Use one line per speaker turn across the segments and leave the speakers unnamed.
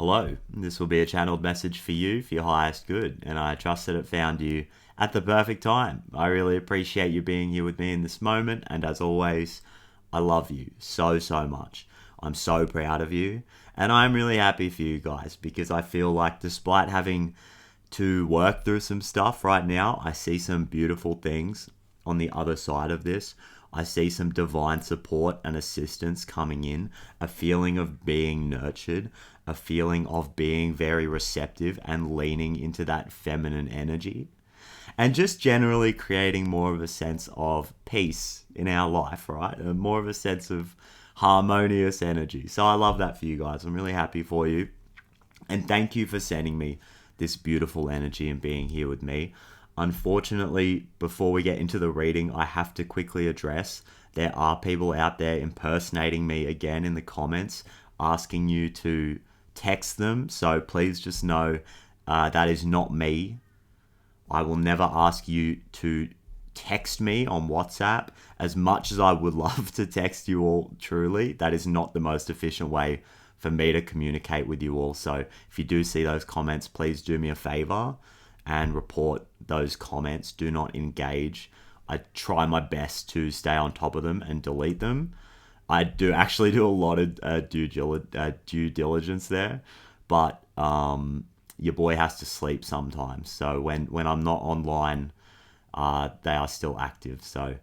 Hello, this will be a channeled message for you for your highest good, and I trust that it found you at the perfect time. I really appreciate you being here with me in this moment, and as always, I love you so much. I'm so proud of you, and I'm really happy for you guys because I feel like despite having to work through some stuff right now, I see some beautiful things on the other side of this. I see some divine support and assistance coming in, a feeling of being nurtured, a feeling of being very receptive and leaning into that feminine energy, and just generally creating more of a sense of peace in our life, right? And more of a sense of harmonious energy. So I love that for you guys. I'm really happy for you. And thank you for sending me this beautiful energy and being here with me. Unfortunately, before we get into the reading, I have to quickly address there are people out there impersonating me again in the comments, asking you to text them. So please just know that is not me. I will never ask you to text me on WhatsApp. As much as I would love to text you all, truly, that is not the most efficient way for me to communicate with you all. So if you do see those comments, please do me a favor and report those comments. Do not engage. I try my best to stay on top of them and delete them. I do actually do a lot of due diligence there, but your boy has to sleep sometimes. So when I'm not online, they are still active. So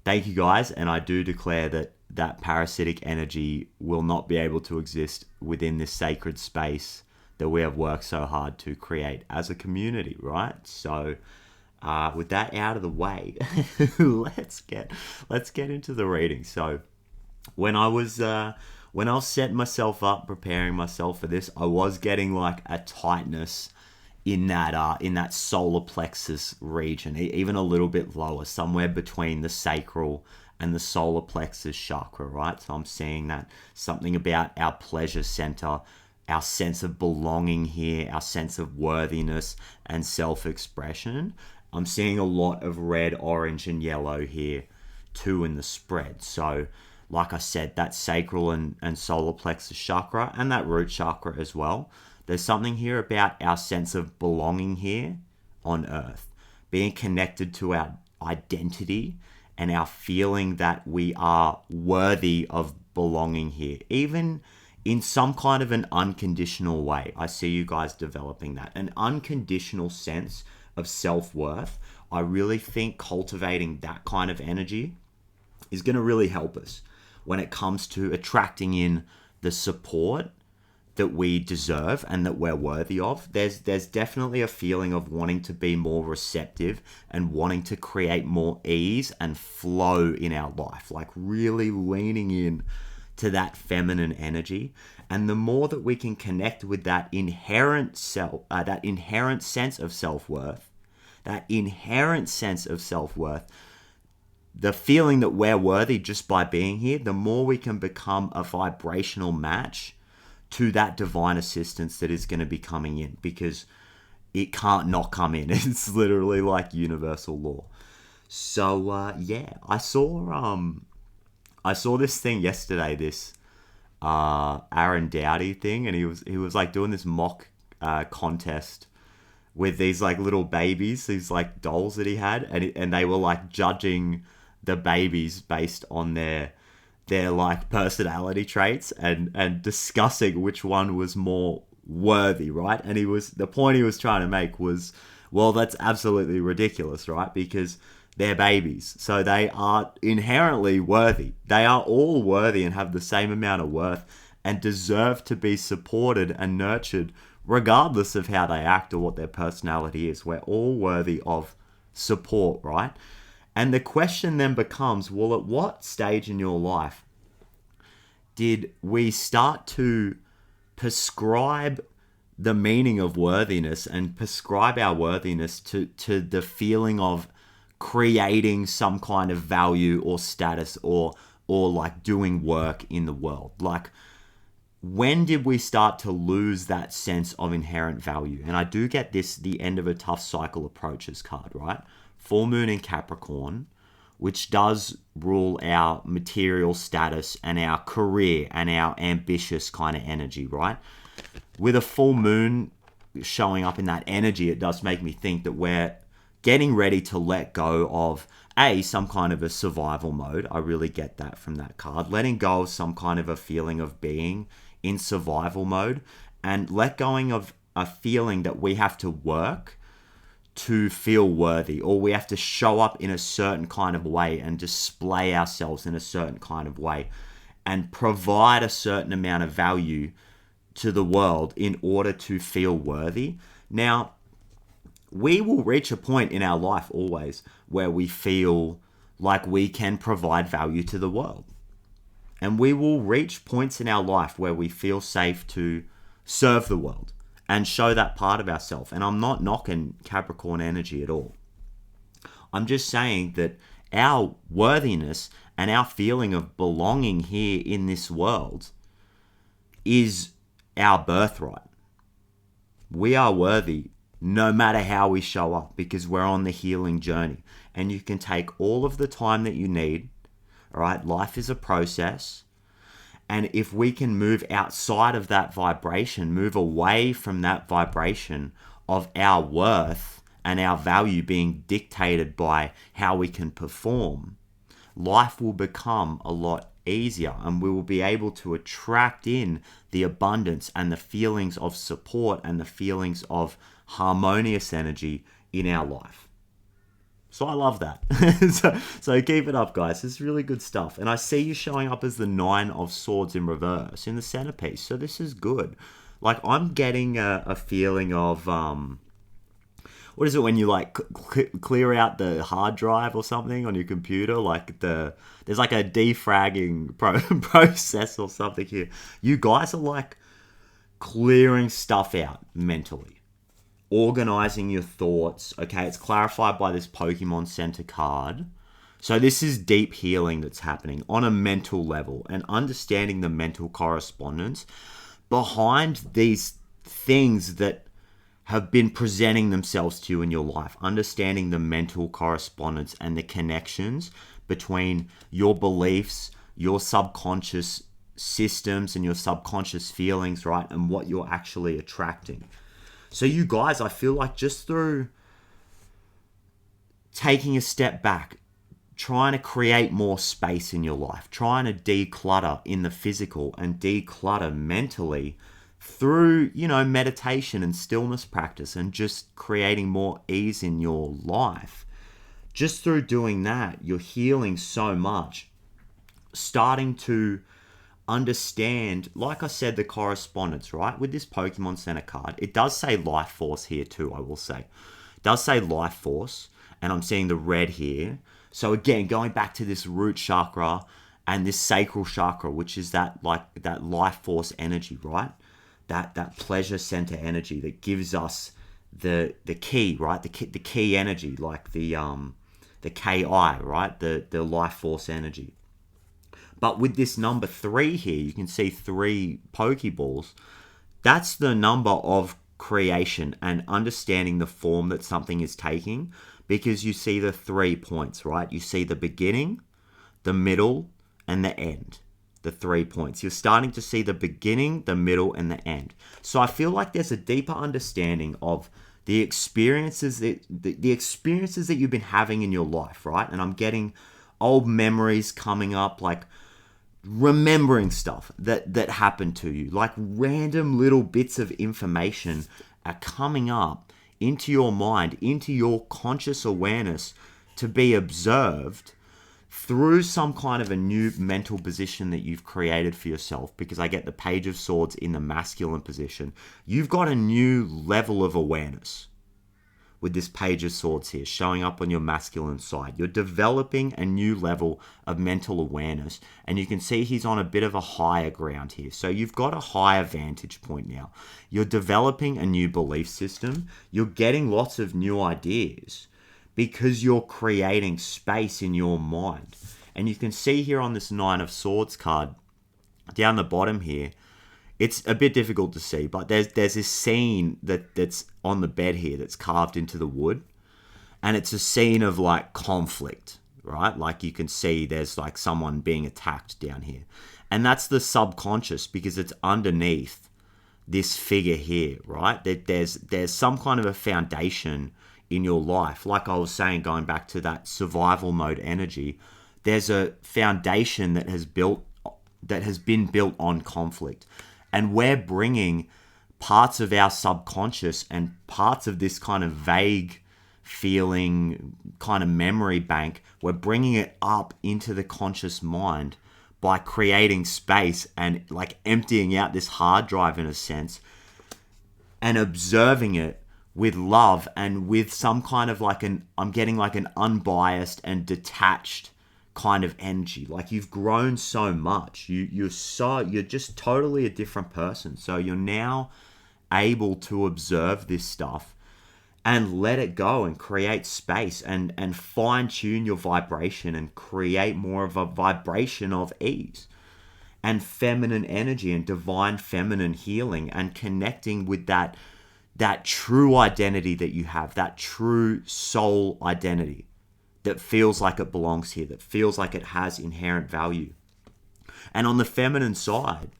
thank you guys, and I do declare that parasitic energy will not be able to exist within this sacred space that we have worked so hard to create as a community, right? So with that out of the way, let's get into the reading. So when I was setting myself up, preparing myself for this, I was getting like a tightness in that solar plexus region, even a little bit lower, somewhere between the sacral and the solar plexus chakra, right? So I'm seeing that something about our pleasure center, our sense of belonging here, our sense of worthiness and self-expression. I'm seeing a lot of red, orange, and yellow here too in the spread. So like I said, that sacral and solar plexus chakra and that root chakra as well. There's something here about our sense of belonging here on earth, being connected to our identity and our feeling that we are worthy of belonging here, even in some kind of an unconditional way. I see you guys developing that. An unconditional sense of self-worth. I really think cultivating that kind of energy is going to really help us when it comes to attracting in the support that we deserve and that we're worthy of. There's definitely a feeling of wanting to be more receptive and wanting to create more ease and flow in our life, like really leaning in to that feminine energy. And the more that we can connect with that inherent that inherent sense of self-worth, the feeling that we're worthy just by being here, the more we can become a vibrational match to that divine assistance that is going to be coming in, because it can't not come in. It's literally like universal law. So yeah, I saw this thing yesterday, this Arin Dowdy thing, and he was like doing this mock contest with these like little babies, these like dolls that he had, and they were like judging the babies based on their like personality traits and discussing which one was more worthy, right? And the point he was trying to make was, well, that's absolutely ridiculous, right? Because they're babies, so they are inherently worthy. They are all worthy and have the same amount of worth and deserve to be supported and nurtured regardless of how they act or what their personality is. We're all worthy of support, right? And the question then becomes, well, at what stage in your life did we start to prescribe the meaning of worthiness and prescribe our worthiness to the feeling of creating some kind of value or status or like doing work in the world? Like, when did we start to lose that sense of inherent value? And I do get this, the end of a tough cycle approaches card, right? Full moon in Capricorn, which does rule our material status and our career and our ambitious kind of energy, right? with a full moon showing up in that energy, it does make me think that we're getting ready to let go of some kind of a survival mode. I really get that from that card. Letting go of some kind of a feeling of being in survival mode, and let going of a feeling that we have to work to feel worthy, or we have to show up in a certain kind of way and display ourselves in a certain kind of way and provide a certain amount of value to the world in order to feel worthy. Now, we will reach a point in our life always where we feel like we can provide value to the world. And we will reach points in our life where we feel safe to serve the world and show that part of ourselves. And I'm not knocking Capricorn energy at all. I'm just saying that our worthiness and our feeling of belonging here in this world is our birthright. We are worthy no matter how we show up, because we're on the healing journey. And you can take all of the time that you need. All right, life is a process. And if we can move outside of that vibration, move away from that vibration of our worth and our value being dictated by how we can perform, life will become a lot easier, and we will be able to attract in the abundance and the feelings of support and the feelings of harmonious energy in our life. So I love that. so keep it up, guys. It's really good stuff. And I see you showing up as the 9 of Swords in reverse in the centerpiece. So this is good. Like, I'm getting a feeling of, what is it when you like clear out the hard drive or something on your computer? Like there's like a defragging process or something here. You guys are like clearing stuff out mentally. Organizing your thoughts. Okay, it's clarified by this Pokemon Center card. So this is deep healing that's happening on a mental level, and understanding the mental correspondence behind these things that have been presenting themselves to you in your life. Understanding the mental correspondence and the connections between your beliefs, your subconscious systems and your subconscious feelings, right? And what you're actually attracting. So you guys, I feel like just through taking a step back, trying to create more space in your life, trying to declutter in the physical and declutter mentally through, meditation and stillness practice, and just creating more ease in your life. Just through doing that, you're healing so much, starting to understand, like I said, the correspondence, right? With this Pokemon Center card, it does say life force here too, I will say. It does say life force, and I'm seeing the red here. So again, going back to this root chakra and this sacral chakra, which is that life force energy, right? That pleasure center energy that gives us the key, right? The key energy, like the KI, right? The life force energy. But with this number 3 here, you can see 3 Pokeballs. That's the number of creation and understanding the form that something is taking, because you see the 3 points, right? You see the beginning, the middle, and the end. The 3 points. You're starting to see the beginning, the middle, and the end. So I feel like there's a deeper understanding of the experiences that you've been having in your life, right? And I'm getting old memories coming up, like remembering stuff that happened to you, like random little bits of information are coming up into your mind, into your conscious awareness, to be observed through some kind of a new mental position that you've created for yourself. Because I get the Page of Swords in the masculine position. You've got a new level of awareness with this Page of Swords here showing up on your masculine side. You're developing a new level of mental awareness, and you can see he's on a bit of a higher ground here. So you've got a higher vantage point now. You're developing a new belief system. You're getting lots of new ideas because you're creating space in your mind. And you can see here on this 9 of Swords card, down the bottom here, it's a bit difficult to see, but there's this scene that's on the bed here that's carved into the wood. And it's a scene of like conflict, right? Like you can see there's like someone being attacked down here. And that's the subconscious, because it's underneath this figure here, right? That there's some kind of a foundation in your life. Like I was saying, going back to that survival mode energy, there's a foundation that has been built on conflict. And we're bringing parts of our subconscious and parts of this kind of vague feeling kind of memory bank, we're bringing it up into the conscious mind by creating space and like emptying out this hard drive in a sense, and observing it with love and with some kind of like I'm getting like an unbiased and detached kind of energy. Like you've grown so much, you're just totally a different person. So you're now able to observe this stuff and let it go and create space and fine tune your vibration and create more of a vibration of ease and feminine energy and divine feminine healing and connecting with that true identity that you have, that true soul identity that feels like it belongs here, that feels like it has inherent value. And on the feminine side,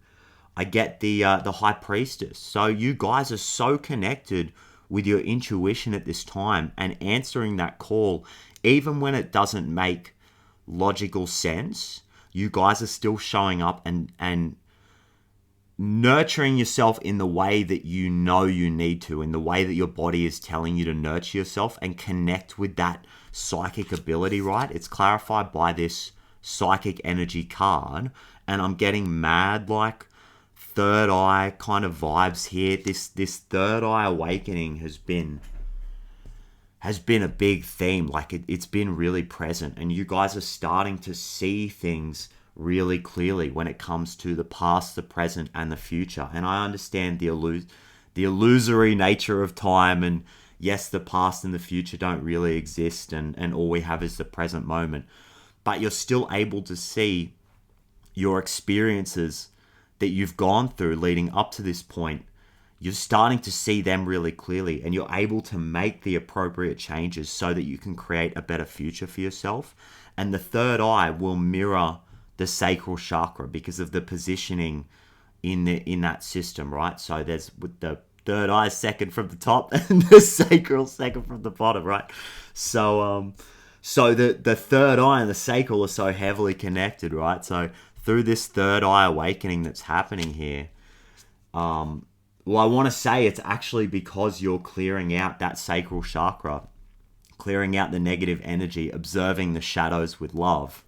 I get the High Priestess. So you guys are so connected with your intuition at this time and answering that call, even when it doesn't make logical sense. You guys are still showing up and nurturing yourself in the way that you know you need to, in the way that your body is telling you to nurture yourself and connect with that psychic ability, right? It's clarified by this psychic energy card, and I'm getting mad like third eye kind of vibes here. This third eye awakening has been a big theme. Like it's been really present, and you guys are starting to see things really clearly when it comes to the past, the present, and the future. And I understand the illusory nature of time, and yes, the past and the future don't really exist, and all we have is the present moment. But you're still able to see your experiences that you've gone through leading up to this point. You're starting to see them really clearly, and you're able to make the appropriate changes so that you can create a better future for yourself. And the third eye will mirror the sacral chakra because of the positioning in that system, right? So there's with the third eye second from the top and the sacral second from the bottom, right? So the third eye and the sacral are so heavily connected, right? So through this third eye awakening that's happening here, well, I want to say it's actually because you're clearing out that sacral chakra, clearing out the negative energy, observing the shadows with love,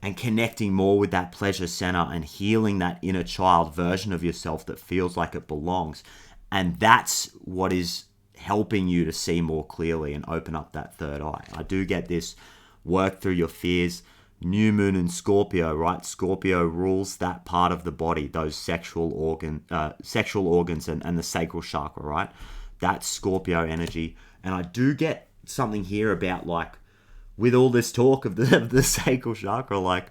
and connecting more with that pleasure center and healing that inner child version of yourself that feels like it belongs. And that's what is helping you to see more clearly and open up that third eye. I do get this work through your fears. New moon in Scorpio, right? Scorpio rules that part of the body, those sexual organs and the sacral chakra, right? That's Scorpio energy. And I do get something here about like, with all this talk of the sacral chakra, like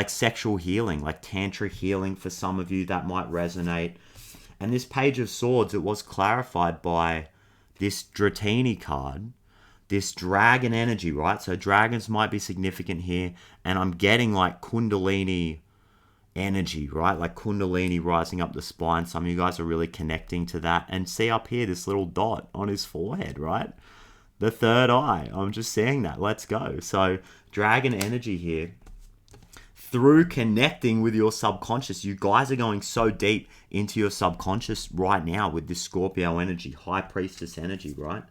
sexual healing, like tantric healing for some of you that might resonate. And this Page of Swords, it was clarified by this Dratini card, this dragon energy, right? So dragons might be significant here. And I'm getting like kundalini energy, right? Like kundalini rising up the spine. Some of you guys are really connecting to that. And see up here, this little dot on his forehead, right? The third eye. I'm just saying that. Let's go. So dragon energy here. Through connecting with your subconscious, you guys are going so deep into your subconscious right now with this Scorpio energy, High Priestess energy, right?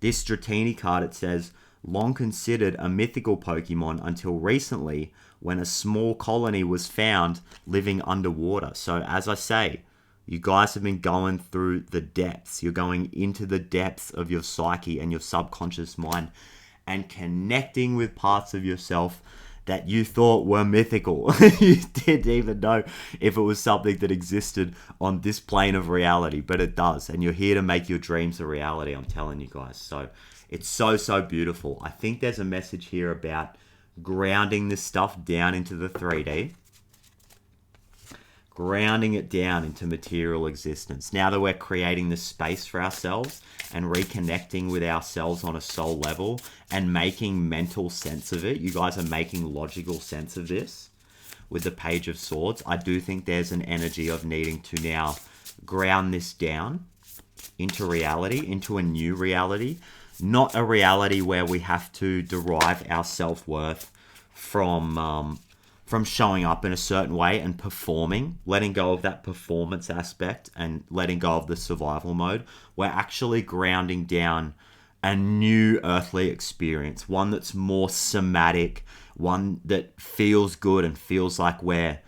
This Dratini card, it says, long considered a mythical Pokemon until recently when a small colony was found living underwater. So as I say, you guys have been going through the depths. You're going into the depths of your psyche and your subconscious mind and connecting with parts of yourself that you thought were mythical. You didn't even know if it was something that existed on this plane of reality, but it does. And you're here to make your dreams a reality, I'm telling you guys. So it's so beautiful. I think there's a message here about grounding this stuff down into the 3D. Grounding it down into material existence. Now that we're creating this space for ourselves and reconnecting with ourselves on a soul level and making mental sense of it, you guys are making logical sense of this. with the Page of Swords, I do think there's an energy of needing to now ground this down into reality, into a new reality, not a reality where we have to derive our self-worth from showing up in a certain way and performing, letting go of that performance aspect and letting go of the survival mode. We're actually grounding down a new earthly experience, one that's more somatic, one that feels good and feels like we're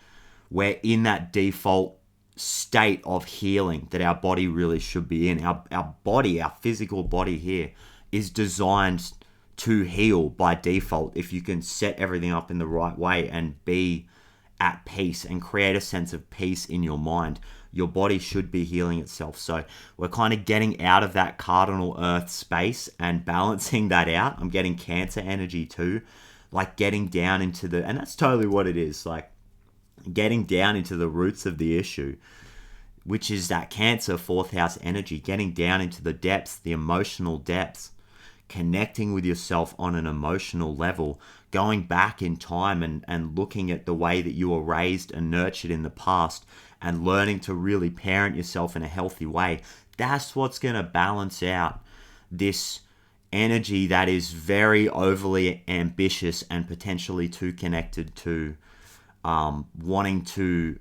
in that default state of healing that our body really should be in. Our body, our physical body here, is designed to heal by default if you can set everything up in the right way and be at peace and create a sense of peace in your mind. Your body should be healing itself. So we're kind of getting out of that cardinal earth space and balancing that out. I'm getting Cancer energy too, like getting down into the, and that's totally what it is, like getting down into the roots of the issue, which is that Cancer 4th house energy, getting down into the depths, the emotional depths, connecting with yourself on an emotional level, going back in time and looking at the way that you were raised and nurtured in the past and learning to really parent yourself in a healthy way. That's what's going to balance out this energy that is very overly ambitious and potentially too connected to wanting to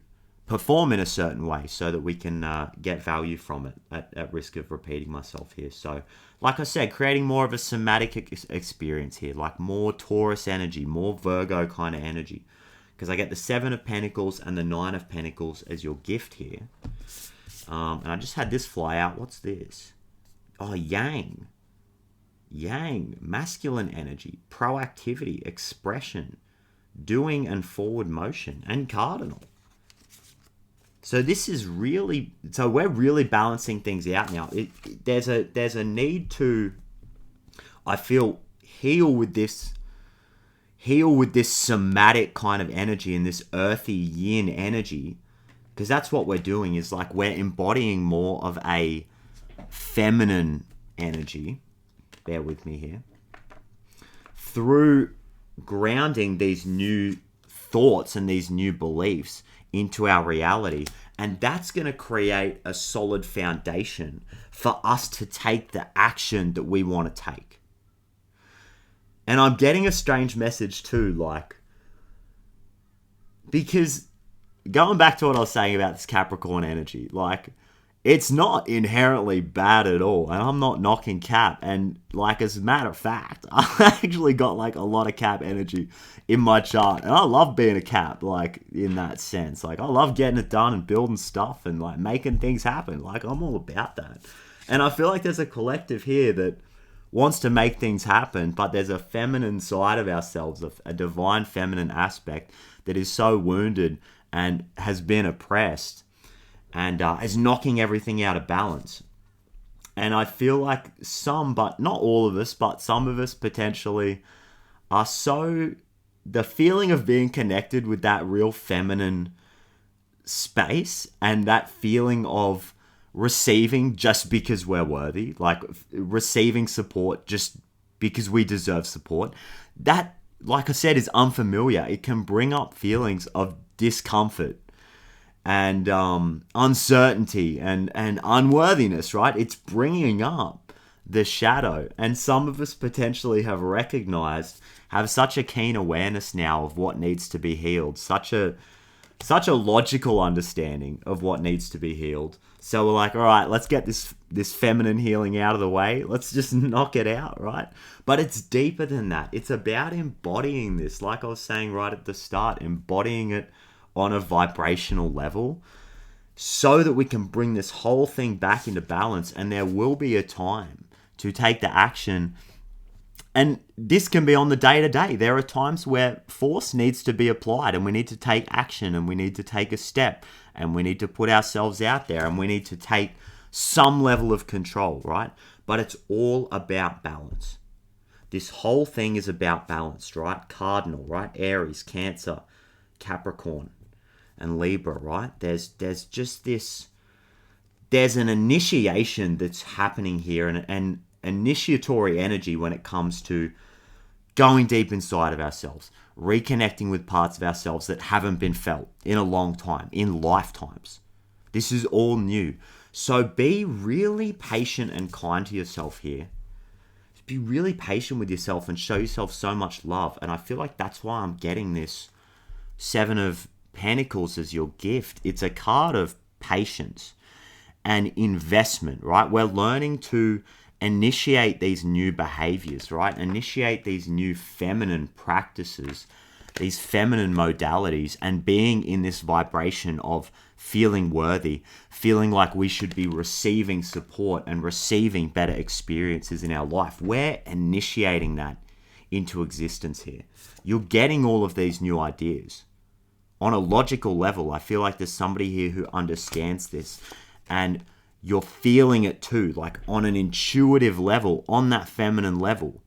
perform in a certain way so that we can get value from it, at risk of repeating myself here. So like I said, creating more of a somatic experience here, like more Taurus energy, more Virgo kind of energy, because I get the 7 of Pentacles and the 9 of Pentacles as your gift here. And I just had this fly out. What's this? Oh, Yang, masculine energy, proactivity, expression, doing and forward motion, and cardinal. So this is really, so we're really balancing things out now. There's a need to, I feel, heal with this somatic kind of energy and this earthy yin energy, because that's what we're doing, is like we're embodying more of a feminine energy. Bear with me here. Through grounding these new thoughts and these new beliefs into our reality, and that's going to create a solid foundation for us to take the action that we want to take. And I'm getting a strange message too, like, because going back to what I was saying about this Capricorn energy, like, it's not inherently bad at all, and I'm not knocking Cap, and like, as a matter of fact, I actually got like a lot of Cap energy in my chart, and I love being a Cap, like, in that sense. Like, I love getting it done and building stuff and like making things happen. Like, I'm all about that. And I feel like there's a collective here that wants to make things happen, but there's a feminine side of ourselves, a divine feminine aspect that is so wounded and has been oppressed and is knocking everything out of balance. And I feel like some, but not all of us, but some of us potentially are so, the feeling of being connected with that real feminine space and that feeling of receiving just because we're worthy, like receiving support just because we deserve support, that, like I said, is unfamiliar. It can bring up feelings of discomfort and uncertainty and unworthiness, right? It's bringing up the shadow. And some of us potentially have such a keen awareness now of what needs to be healed, such a logical understanding of what needs to be healed. So we're like, all right, let's get this feminine healing out of the way. Let's just knock it out, right? But it's deeper than that. It's about embodying this, like I was saying right at the start, embodying it on a vibrational level so that we can bring this whole thing back into balance. And there will be a time to take the action. And this can be on the day-to-day. There are times where force needs to be applied and we need to take action and we need to take a step and we need to put ourselves out there and we need to take some level of control, right? But it's all about balance. This whole thing is about balance, right? Cardinal, right? Aries, Cancer, Capricorn, and Libra, right? There's just this, there's an initiation that's happening here and initiatory energy when it comes to going deep inside of ourselves, reconnecting with parts of ourselves that haven't been felt in a long time, in lifetimes. This is all new. So be really patient and kind to yourself here. Be really patient with yourself and show yourself so much love. And I feel like that's why I'm getting this Seven of Pentacles as your gift. It's a card of patience and investment, right? We're learning to initiate these new behaviors, right? Initiate these new feminine practices, these feminine modalities, and being in this vibration of feeling worthy, feeling like we should be receiving support and receiving better experiences in our life. We're initiating that into existence here. You're getting all of these new ideas. On a logical level, I feel like there's somebody here who understands this, and you're feeling it too, like on an intuitive level, on that feminine level.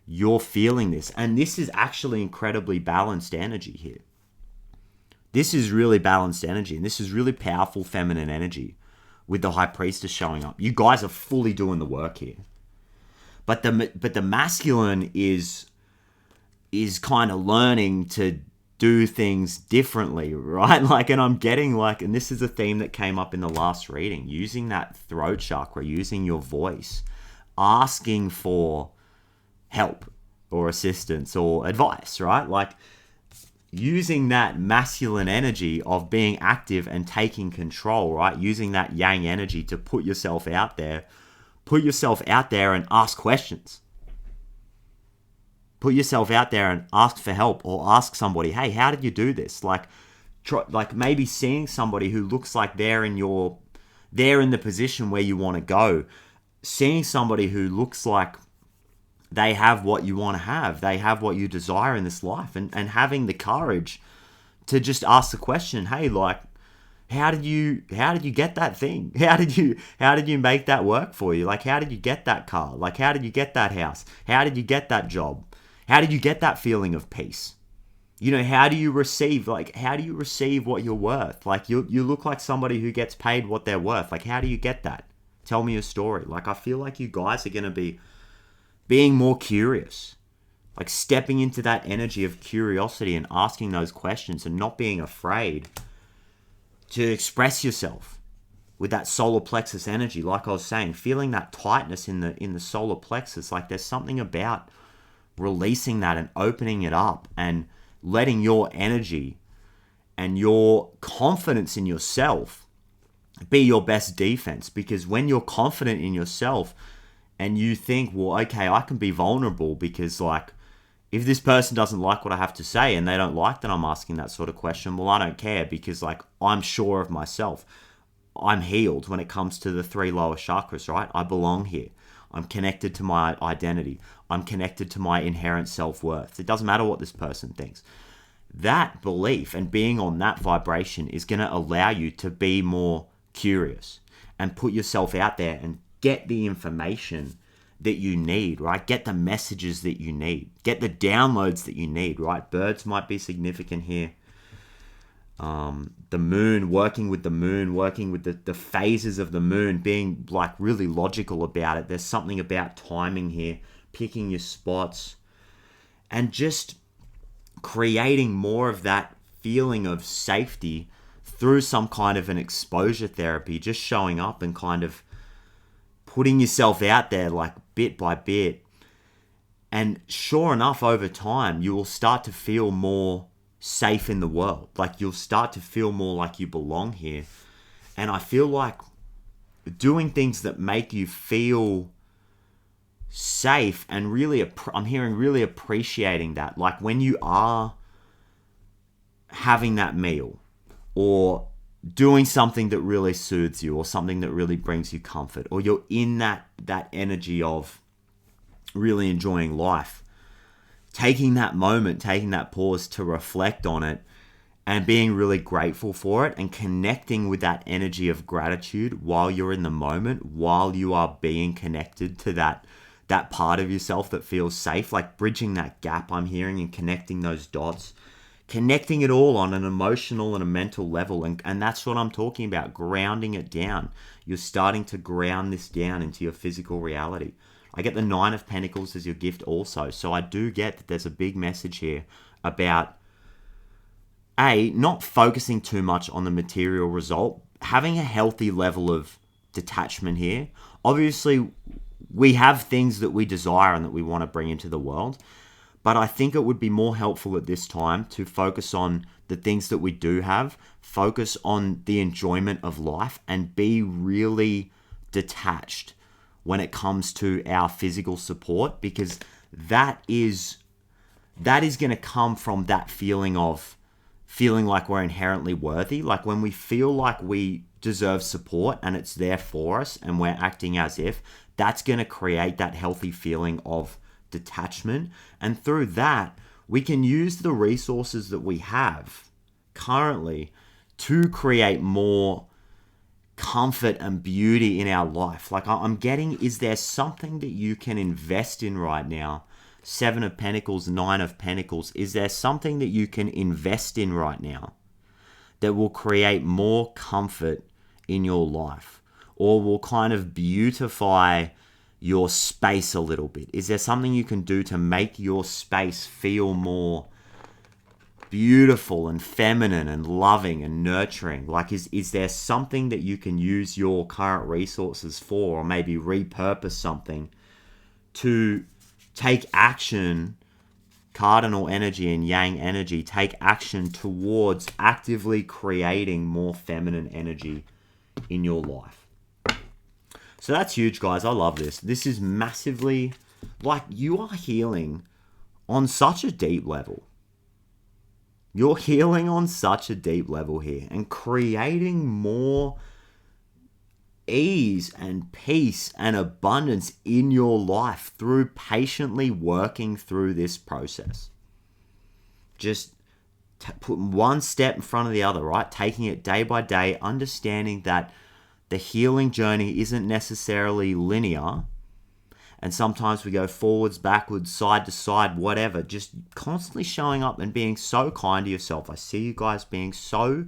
You're feeling this, and this is actually incredibly balanced energy here. This is really balanced energy, and this is really powerful feminine energy with the High Priestess showing up. You guys are fully doing the work here. But the masculine is kind of learning to do things differently, right? Like, and I'm getting like, and this is a theme that came up in the last reading, using that throat chakra, using your voice, asking for help or assistance or advice, right? Like, using that masculine energy of being active and taking control, right? Using that yang energy to put yourself out there and ask questions. Put yourself out there and ask for help, or ask somebody, hey, how did you do this? Like maybe seeing somebody who looks like they're in the position where you want to go. Seeing somebody who looks like they have what you want to have. They have what you desire in this life. And having the courage to just ask the question, hey, like, how did you get that thing? How did you make that work for you? Like, how did you get that car? Like, how did you get that house? How did you get that job? How did you get that feeling of peace? You know, how do you receive what you're worth? Like, you look like somebody who gets paid what they're worth. Like, how do you get that? Tell me a story. Like, I feel like you guys are going to be being more curious, like stepping into that energy of curiosity and asking those questions and not being afraid to express yourself with that solar plexus energy. Like I was saying, feeling that tightness in the solar plexus, like there's something about releasing that and opening it up and letting your energy and your confidence in yourself be your best defense. Because when you're confident in yourself and you think, well, okay, I can be vulnerable because, like, if this person doesn't like what I have to say and they don't like that I'm asking that sort of question, well, I don't care because, like, I'm sure of myself. I'm healed when it comes to the 3 lower chakras, right? I belong here. I'm connected to my identity. I'm connected to my inherent self-worth. It doesn't matter what this person thinks. That belief and being on that vibration is going to allow you to be more curious and put yourself out there and get the information that you need, right? Get the messages that you need. Get the downloads that you need, right? Birds might be significant here. The moon, working with the phases of the moon, being like really logical about it. There's something about timing here, picking your spots, and just creating more of that feeling of safety through some kind of an exposure therapy, just showing up and kind of putting yourself out there like bit by bit. And sure enough, over time, you will start to feel more safe in the world. Like, you'll start to feel more like you belong here. And I feel like doing things that make you feel safe and really, I'm hearing really appreciating that. Like when you are having that meal or doing something that really soothes you or something that really brings you comfort, or you're in that energy of really enjoying life, taking that moment, taking that pause to reflect on it and being really grateful for it and connecting with that energy of gratitude while you're in the moment, while you are being connected to that part of yourself that feels safe, like bridging that gap I'm hearing and connecting those dots. Connecting it all on an emotional and a mental level. And that's what I'm talking about, grounding it down. You're starting to ground this down into your physical reality. I get the Nine of Pentacles as your gift also. So I do get that there's a big message here about, not focusing too much on the material result, having a healthy level of detachment here. Obviously, we have things that we desire and that we want to bring into the world. But I think it would be more helpful at this time to focus on the things that we do have, focus on the enjoyment of life, and be really detached when it comes to our physical support, because that is going to come from that feeling of feeling like we're inherently worthy. Like when we feel like we deserve support and it's there for us and we're acting as if, that's going to create that healthy feeling of detachment. And through that, we can use the resources that we have currently to create more comfort and beauty in our life. Like I'm getting, is there something that you can invest in right now? Seven of Pentacles, Nine of Pentacles. Is there something that you can invest in right now that will create more comfort in your life, or will kind of beautify your space a little bit? Is there something you can do to make your space feel more beautiful and feminine and loving and nurturing? Like, is there something that you can use your current resources for, or maybe repurpose something to take action, cardinal energy and yang energy, take action towards actively creating more feminine energy in your life? So that's huge, guys. I love this. This is massively, like, you are healing on such a deep level. You're healing on such a deep level here and creating more ease and peace and abundance in your life through patiently working through this process. Just put one step in front of the other, right? Taking it day by day, understanding that the healing journey isn't necessarily linear. And sometimes we go forwards, backwards, side to side, whatever. Just constantly showing up and being so kind to yourself. I see you guys being so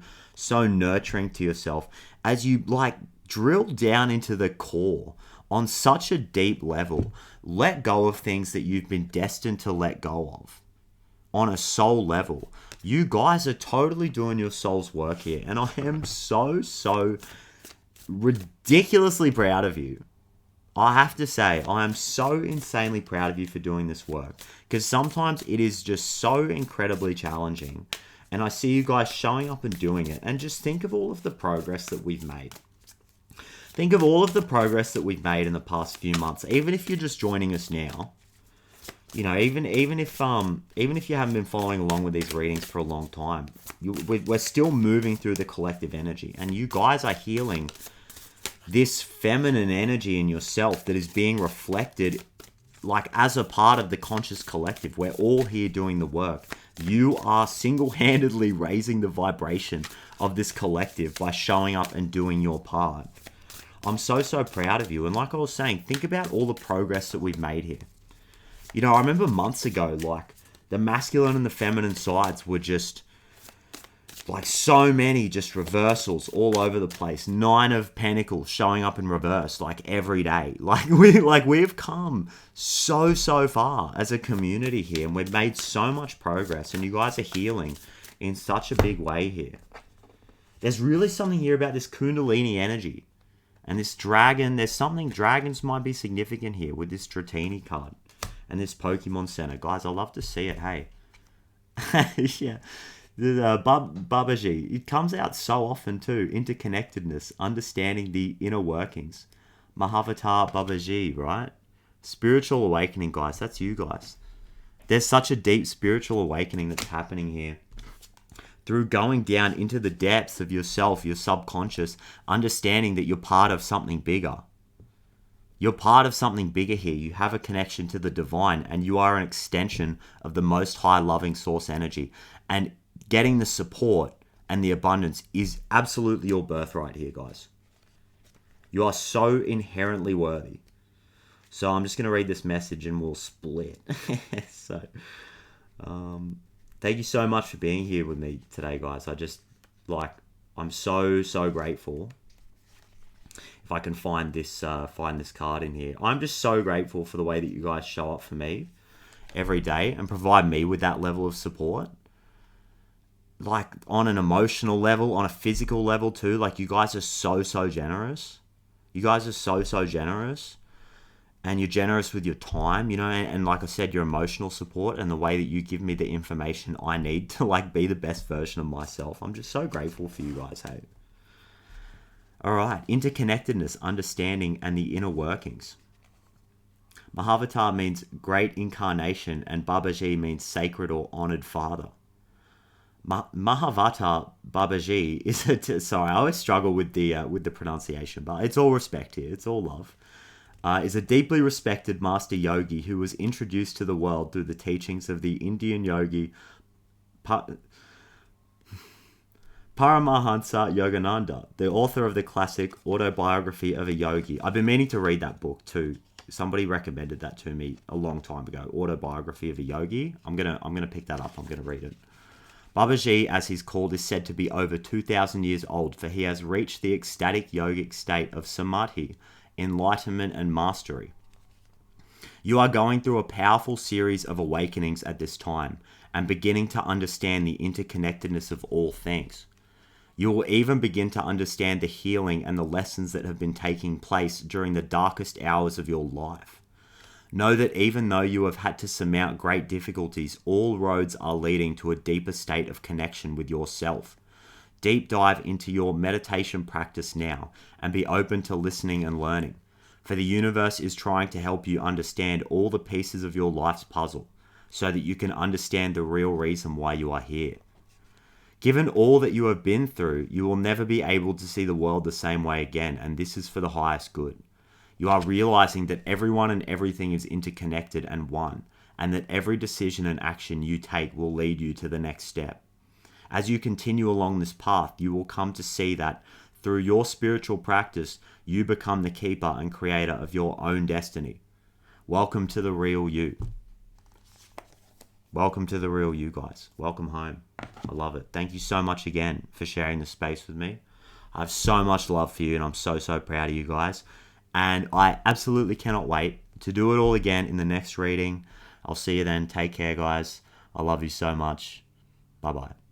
nurturing to yourself as you like drill down into the core on such a deep level. Let go of things that you've been destined to let go of on a soul level. You guys are totally doing your soul's work here. And I am so ridiculously proud of you. I have to say, I am so insanely proud of you for doing this work, because sometimes it is just so incredibly challenging, and I see you guys showing up and doing it. And just think of all of the progress that we've made. Think of all of the progress that we've made in the past few months. Even if you're just joining us now, you know, even if you haven't been following along with these readings for a long time, we're still moving through the collective energy, and you guys are healing this feminine energy in yourself that is being reflected like as a part of the conscious collective. We're all here doing the work. You are single-handedly raising the vibration of this collective by showing up and doing your part. I'm so proud of you. And like I was saying, think about all the progress that we've made here. You know, I remember months ago, like, the masculine and the feminine sides were just like so many just reversals all over the place. Nine of Pentacles showing up in reverse like every day. We've come so far as a community here, and we've made so much progress, and you guys are healing in such a big way here. There's really something here about this kundalini energy and this dragon. There's something, dragons might be significant here with this Dratini card and this Pokemon Center. Guys, I love to see it, hey. Yeah. The Babaji, it comes out so often too. Interconnectedness, understanding the inner workings. Mahavatar Babaji, right? Spiritual awakening, guys. That's you guys. There's such a deep spiritual awakening that's happening here. Through going down into the depths of yourself, your subconscious, understanding that you're part of something bigger. You're part of something bigger here. You have a connection to the divine, and you are an extension of the most high loving source energy. And getting the support and the abundance is absolutely your birthright here, guys. You are so inherently worthy. So I'm just going to read this message and we'll split. Thank you so much for being here with me today, guys. I'm so grateful. if I can find this card in here. I'm just so grateful for the way that you guys show up for me every day and provide me with that level of support. Like, on an emotional level, on a physical level too. Like, you guys are so generous. You guys are so generous. And you're generous with your time, you know, and like I said, your emotional support and the way that you give me the information I need to, like, be the best version of myself. I'm just so grateful for you guys, hey. All right, interconnectedness, understanding, and the inner workings. Mahavatar means great incarnation, and Babaji means sacred or honored father. Mahavatar Babaji is sorry, I always struggle with the pronunciation, but it's all respect here, it's all love. Is a deeply respected master yogi who was introduced to the world through the teachings of the Indian yogi Paramahansa Yogananda, the author of the classic Autobiography of a Yogi. I've been meaning to read that book too. Somebody recommended that to me a long time ago. Autobiography of a Yogi. I'm gonna pick that up. I'm gonna read it. Babaji, as he's called, is said to be over 2,000 years old, for he has reached the ecstatic yogic state of samadhi, enlightenment and mastery. You are going through a powerful series of awakenings at this time and beginning to understand the interconnectedness of all things. You will even begin to understand the healing and the lessons that have been taking place during the darkest hours of your life. Know that even though you have had to surmount great difficulties, all roads are leading to a deeper state of connection with yourself. Deep dive into your meditation practice now and be open to listening and learning, for the universe is trying to help you understand all the pieces of your life's puzzle so that you can understand the real reason why you are here. Given all that you have been through, you will never be able to see the world the same way again, and this is for the highest good. You are realizing that everyone and everything is interconnected and one, and that every decision and action you take will lead you to the next step. As you continue along this path, you will come to see that through your spiritual practice, you become the keeper and creator of your own destiny. Welcome to the real you. Welcome to the real you, guys. Welcome home. I love it. Thank you so much again for sharing the space with me. I have so much love for you, and I'm so proud of you guys. And I absolutely cannot wait to do it all again in the next reading. I'll see you then. Take care, guys. I love you so much. Bye-bye.